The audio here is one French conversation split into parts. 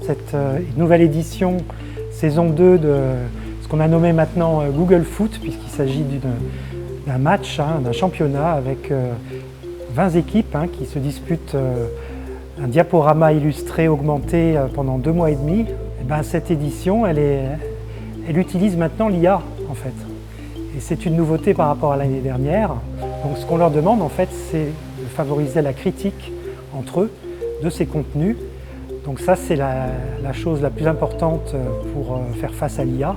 cette nouvelle édition, saison 2 de ce qu'on a nommé maintenant Google Foot, puisqu'il s'agit d'un match, d'un championnat avec 20 équipes qui se disputent un diaporama illustré augmenté pendant 2 mois et demi. Et ben, cette édition, elle utilise maintenant l'IA en fait. Et c'est une nouveauté par rapport à l'année dernière. Donc ce qu'on leur demande en fait, c'est de favoriser la critique entre eux de ces contenus. Donc ça, c'est la chose la plus importante pour faire face à l'IA.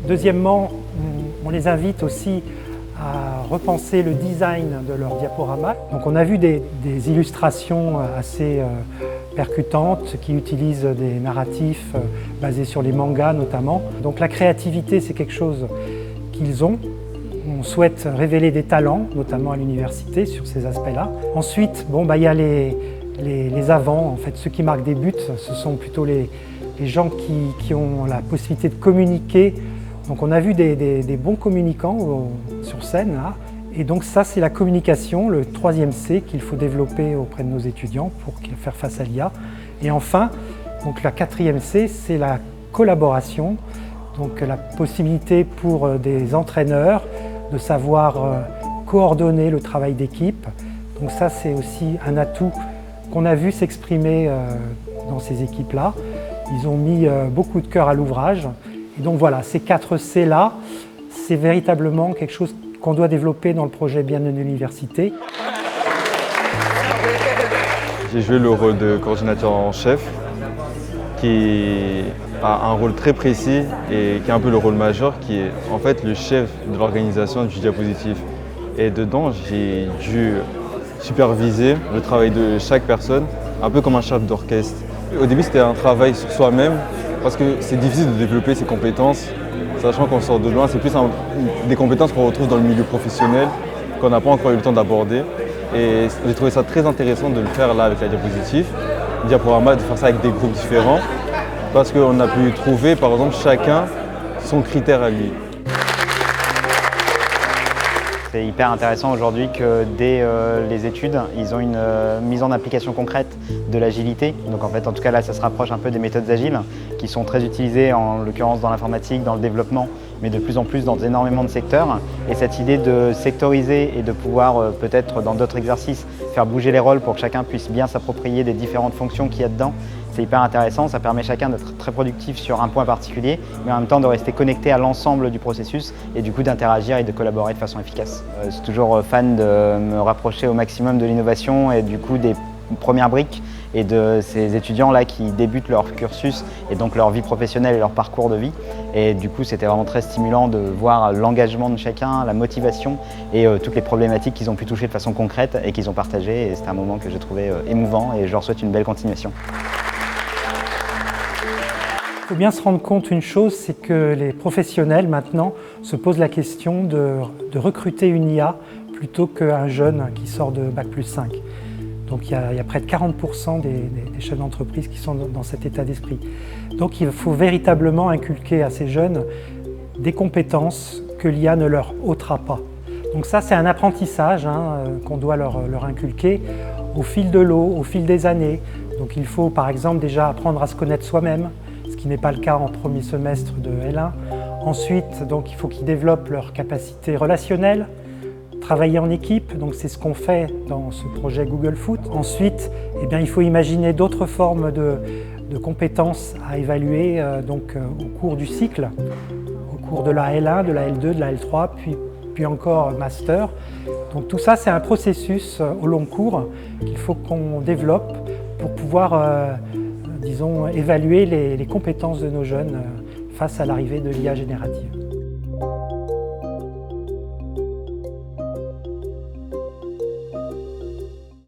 Deuxièmement, on les invite aussi à repenser le design de leur diaporama. Donc on a vu des illustrations assez percutantes qui utilisent des narratifs basés sur les mangas notamment. Donc la créativité, c'est quelque chose qu'ils ont. On souhaite révéler des talents, notamment à l'université, sur ces aspects-là. Ensuite, il y a les avants, en fait, ceux qui marquent des buts, ce sont plutôt les gens qui ont la possibilité de communiquer. Donc on a vu des bons communicants sur scène, là. Et donc ça, c'est la communication, le 3e C qu'il faut développer auprès de nos étudiants pour faire face à l'IA. Et enfin, donc la 4e C, c'est la collaboration, donc la possibilité pour des entraîneurs de savoir coordonner le travail d'équipe. Donc ça, c'est aussi un atout qu'on a vu s'exprimer dans ces équipes-là. Ils ont mis beaucoup de cœur à l'ouvrage. Et donc voilà, ces 4 C-là, c'est véritablement quelque chose qu'on doit développer dans le projet Bien une université. J'ai joué le rôle de coordinateur en chef, qui a un rôle très précis et qui est un peu le rôle majeur, qui est en fait le chef de l'organisation du diapositif. Et dedans, j'ai dû superviser le travail de chaque personne, un peu comme un chef d'orchestre. Au début, c'était un travail sur soi-même, parce que c'est difficile de développer ses compétences, sachant qu'on sort de loin. C'est plus des compétences qu'on retrouve dans le milieu professionnel, qu'on n'a pas encore eu le temps d'aborder. Et j'ai trouvé ça très intéressant de le faire là avec la diapositive, diaporama, de faire ça avec des groupes différents, parce qu'on a pu trouver, par exemple, chacun son critère à lui. C'est hyper intéressant aujourd'hui que dès les études, ils ont une mise en application concrète de l'agilité. Donc en fait, en tout cas là, ça se rapproche un peu des méthodes agiles qui sont très utilisées en l'occurrence dans l'informatique, dans le développement, mais de plus en plus dans énormément de secteurs. Et cette idée de sectoriser et de pouvoir peut-être dans d'autres exercices faire bouger les rôles pour que chacun puisse bien s'approprier des différentes fonctions qu'il y a dedans, c'est hyper intéressant. Ça permet chacun d'être très productif sur un point particulier, mais en même temps de rester connecté à l'ensemble du processus et du coup d'interagir et de collaborer de façon efficace. Je suis toujours fan de me rapprocher au maximum de l'innovation et du coup des premières briques et de ces étudiants-là qui débutent leur cursus et donc leur vie professionnelle et leur parcours de vie. Et du coup, c'était vraiment très stimulant de voir l'engagement de chacun, la motivation et toutes les problématiques qu'ils ont pu toucher de façon concrète et qu'ils ont partagées. Et c'était un moment que j'ai trouvé émouvant et je leur souhaite une belle continuation. Il faut bien se rendre compte une chose, c'est que les professionnels maintenant se posent la question de recruter une IA plutôt qu'un jeune qui sort de Bac+5. Donc il y a près de 40% des chefs d'entreprise qui sont dans cet état d'esprit. Donc il faut véritablement inculquer à ces jeunes des compétences que l'IA ne leur ôtera pas. Donc ça, c'est un apprentissage qu'on doit leur inculquer au fil de l'eau, au fil des années. Donc il faut par exemple déjà apprendre à se connaître soi-même, ce qui n'est pas le cas en premier semestre de L1. Ensuite, donc, il faut qu'ils développent leurs capacités relationnelles, travailler en équipe, donc c'est ce qu'on fait dans ce projet Google Foot. Ensuite, il faut imaginer d'autres formes de compétences à évaluer au cours du cycle, au cours de la L1, de la L2, de la L3, puis encore master. Donc tout ça, c'est un processus au long cours qu'il faut qu'on développe pour pouvoir évaluer les compétences de nos jeunes face à l'arrivée de l'IA générative.